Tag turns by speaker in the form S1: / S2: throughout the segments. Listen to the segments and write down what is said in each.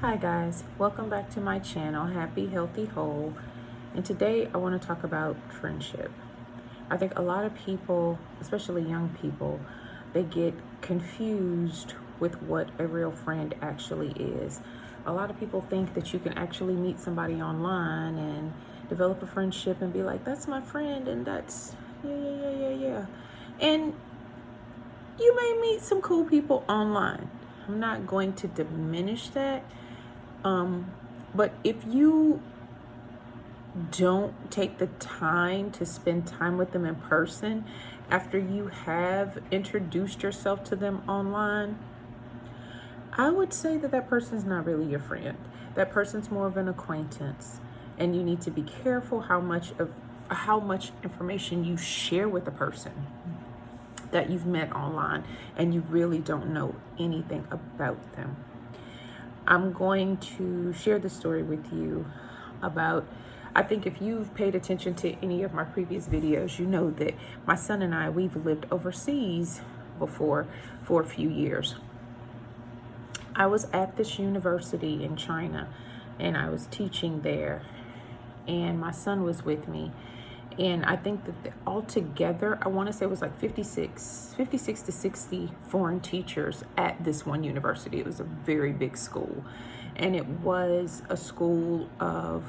S1: Hi guys, welcome back to my channel, Happy Healthy Whole. And today I want to talk about friendship. I think a lot of people, especially young people, they get confused with what a real friend actually is. A lot of people think that you can actually meet somebody online and develop a friendship and be like, that's my friend, and that's yeah. And you may meet some cool people online. I'm not going to diminish that. But if you don't take the time to spend time with them in person after you have introduced yourself to them online, I would say that that person's not really your friend. That person's more of an acquaintance, and you need to be careful how much information you share with a person that you've met online and you really don't know anything about them. I'm going to share the story with you about, I think if you've paid attention to any of my previous videos, you know that my son and I, we've lived overseas before for a few years. I was at this university in China and I was teaching there, and my son was with me. And I think that altogether, I want to say it was like 56 to 60 foreign teachers at this one university. It was a very big school. And it was a school of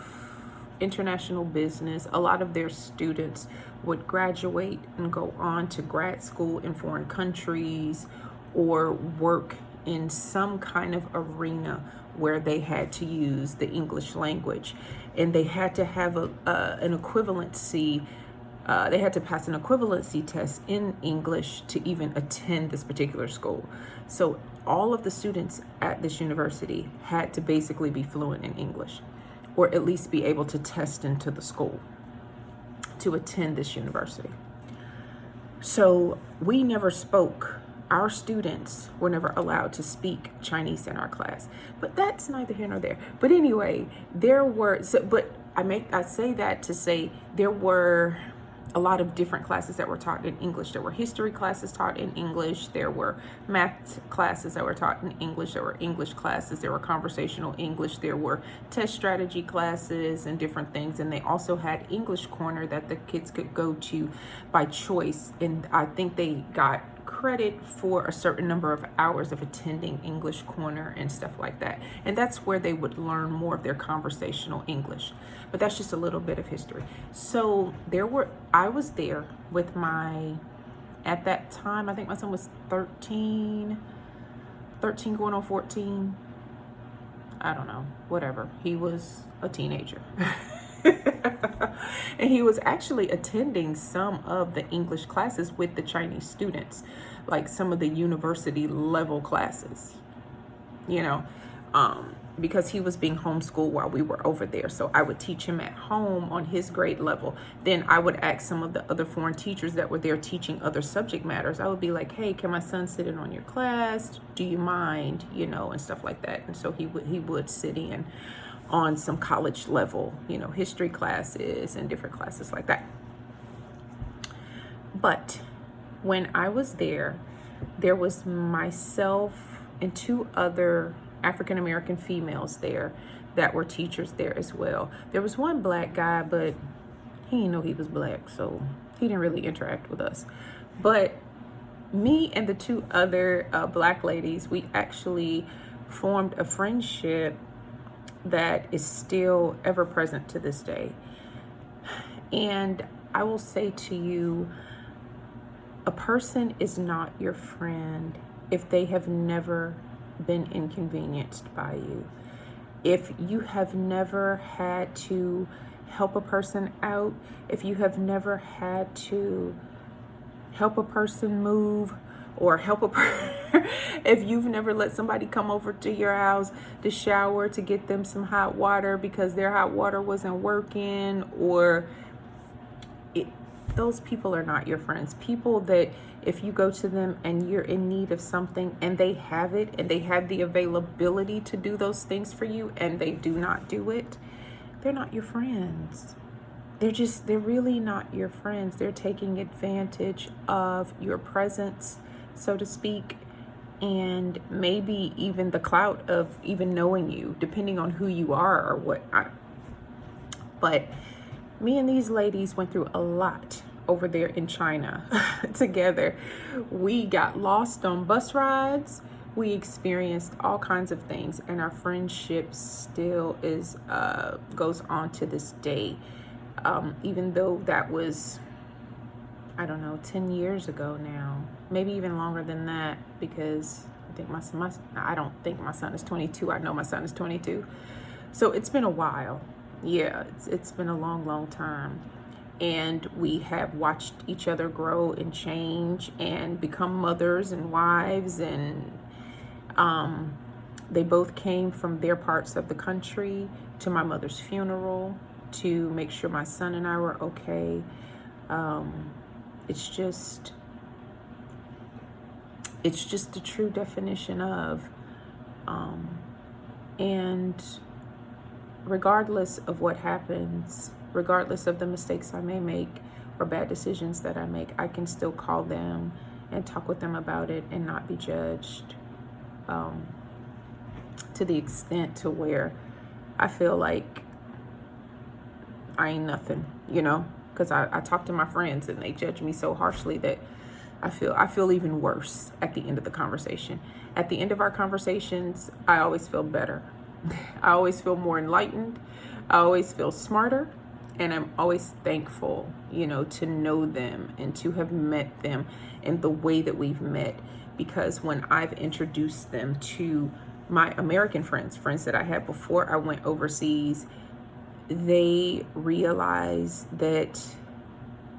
S1: international business. A lot of their students would graduate and go on to grad school in foreign countries or work in some kind of arena where they had to use the English language, and they had to have an equivalency. They had to pass an equivalency test in English to even attend this particular school. So all of the students at this university had to basically be fluent in English, or at least be able to test into the school to attend this university. So we never spoke. Our students were never allowed to speak Chinese in our class, but that's neither here nor there. But anyway, I say that to say there were a lot of different classes that were taught in English. There were history classes taught in English. There were math classes that were taught in English. There were English classes. There were conversational English. There were test strategy classes and different things. And they also had English Corner that the kids could go to by choice. And I think they got credit for a certain number of hours of attending English Corner and stuff like that. And that's where they would learn more of their conversational English. But that's just a little bit of history. So I was there with at that time, I think my son was 13 going on 14. I don't know, whatever. He was a teenager. And he was actually attending some of the English classes with the Chinese students, like some of the university level classes, because he was being homeschooled while we were over there. So I would teach him at home on his grade level. Then I would ask some of the other foreign teachers that were there teaching other subject matters. I would be like, hey, can my son sit in on your class? Do you mind? And stuff like that. And so he would sit in on some college level, history classes and different classes like that. But when I was there was myself and two other African American females there that were teachers there as well. There was one black guy, but he didn't know he was black, so he didn't really interact with us. But me and the two other black ladies, we actually formed a friendship that is still ever present to this day. And I will say to you, a person is not your friend if they have never been inconvenienced by you. If you have never had to help a person out, if you have never had to help a person move, or if you've never let somebody come over to your house to shower to get them some hot water because their hot water wasn't working, those people are not your friends. People that if you go to them and you're in need of something and they have it and they have the availability to do those things for you and they do not do it, they're not your friends. They're really not your friends. They're taking advantage of your presence, so to speak, and maybe even the clout of even knowing you, depending on who you are or what. But me and these ladies went through a lot over there in China together. We got lost on bus rides. We experienced all kinds of things, and our friendship still is goes on to this day. Even though that was, I don't know, 10 years ago now, maybe even longer than that, because I think I don't think my son is 22. I know my son is 22. So it's been a while. Yeah, it's been a long, long time. And we have watched each other grow and change and become mothers and wives. And they both came from their parts of the country to my mother's funeral to make sure my son and I were okay. It's just the true definition of, and regardless of what happens, regardless of the mistakes I may make or bad decisions that I make, I can still call them and talk with them about it and not be judged, to the extent to where I feel like I ain't nothing, because I talk to my friends and they judge me so harshly that I feel even worse at the end of the conversation. At the end of our conversations, I always feel better. I always feel more enlightened. I always feel smarter. And I'm always thankful, to know them and to have met them in the way that we've met. Because when I've introduced them to my American friends that I had before I went overseas, they realize that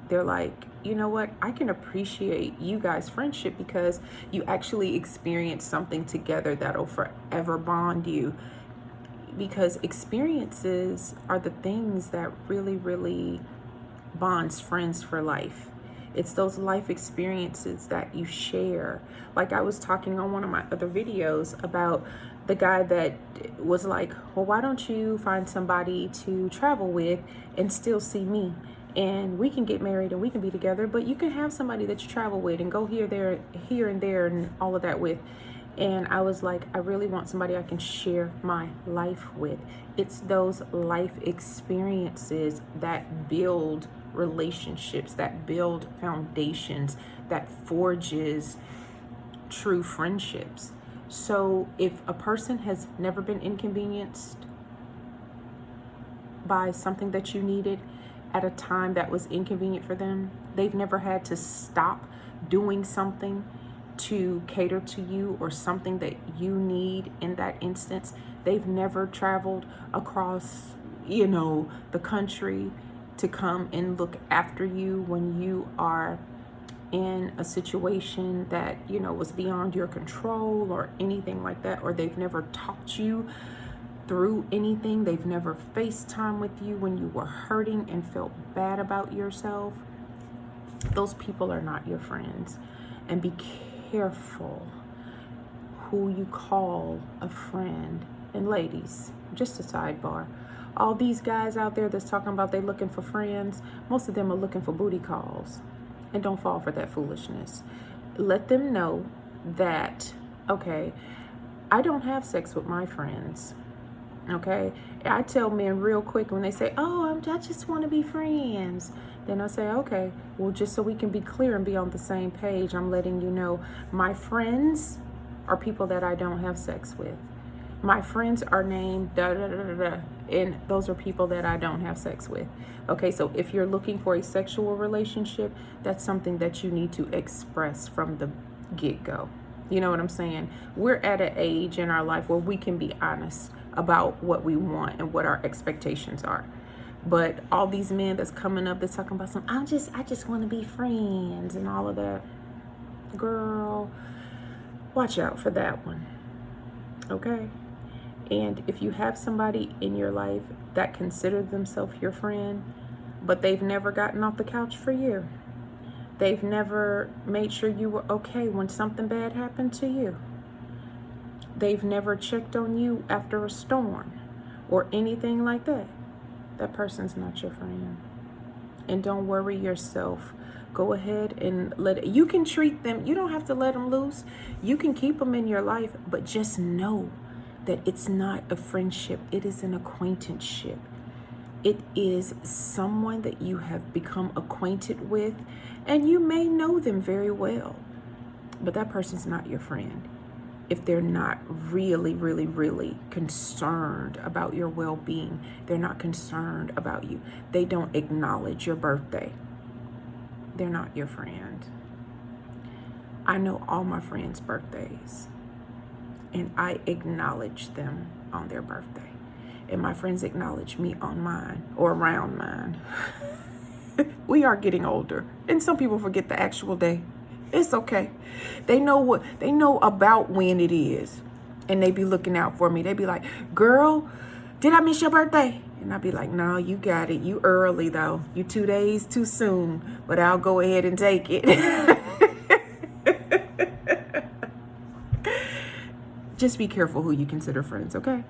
S1: they're like, you know what? I can appreciate you guys' friendship because you actually experience something together that'll forever bond you. Because experiences are the things that really, really bonds friends for life. It's those life experiences that you share. Like I was talking on one of my other videos about the guy that was like, well, why don't you find somebody to travel with and still see me? And we can get married and we can be together, but you can have somebody that you travel with and go here and there and all of that with. And I was like, I really want somebody I can share my life with. It's those life experiences that build relationships, that build foundations, that forges true friendships. So if a person has never been inconvenienced by something that you needed at a time that was inconvenient for them, they've never had to stop doing something to cater to you or something that you need in that instance. They've never traveled across, the country to come and look after you when you are in a situation that, was beyond your control or anything like that, or they've never talked you through anything. They've never FaceTime with you when you were hurting and felt bad about yourself. Those people are not your friends. And be careful who you call a friend. And ladies, just a sidebar, all these guys out there that's talking about they looking for friends, most of them are looking for booty calls. And don't fall for that foolishness. Let them know that, okay, I don't have sex with my friends. Okay, I tell men real quick when they say, oh, I just want to be friends. Then I say, okay, well, just so we can be clear and be on the same page, I'm letting you know my friends are people that I don't have sex with. My friends are named da da da da da, and those are people that I don't have sex with. Okay, so if you're looking for a sexual relationship, that's something that you need to express from the get-go. You know what I'm saying? We're at an age in our life where we can be honest about what we want and what our expectations are. But all these men that's coming up that's talking about I just want to be friends and all of that. Girl, watch out for that one. Okay? And if you have somebody in your life that considers themselves your friend, but they've never gotten off the couch for you, they've never made sure you were okay when something bad happened to you, they've never checked on you after a storm or anything like that, that person's not your friend. And don't worry yourself go ahead and you can treat them. You don't have to let them loose. You can keep them in your life, but just know that it's not a friendship. It is an acquaintanceship. It is someone that you have become acquainted with, and you may know them very well, but that person's not your friend if they're not really, really, really concerned about your well-being. They're not concerned about you. They don't acknowledge your birthday. They're not your friend. I know all my friends' birthdays, and I acknowledge them on their birthday. And my friends acknowledge me on mine or around mine. We are getting older, and some people forget the actual day. It's okay. They know about when it is, and they be looking out for me. They be like, "Girl, did I miss your birthday?" And I be like, "No, you got it. You early though. You 2 days too soon, but I'll go ahead and take it." Just be careful who you consider friends, okay?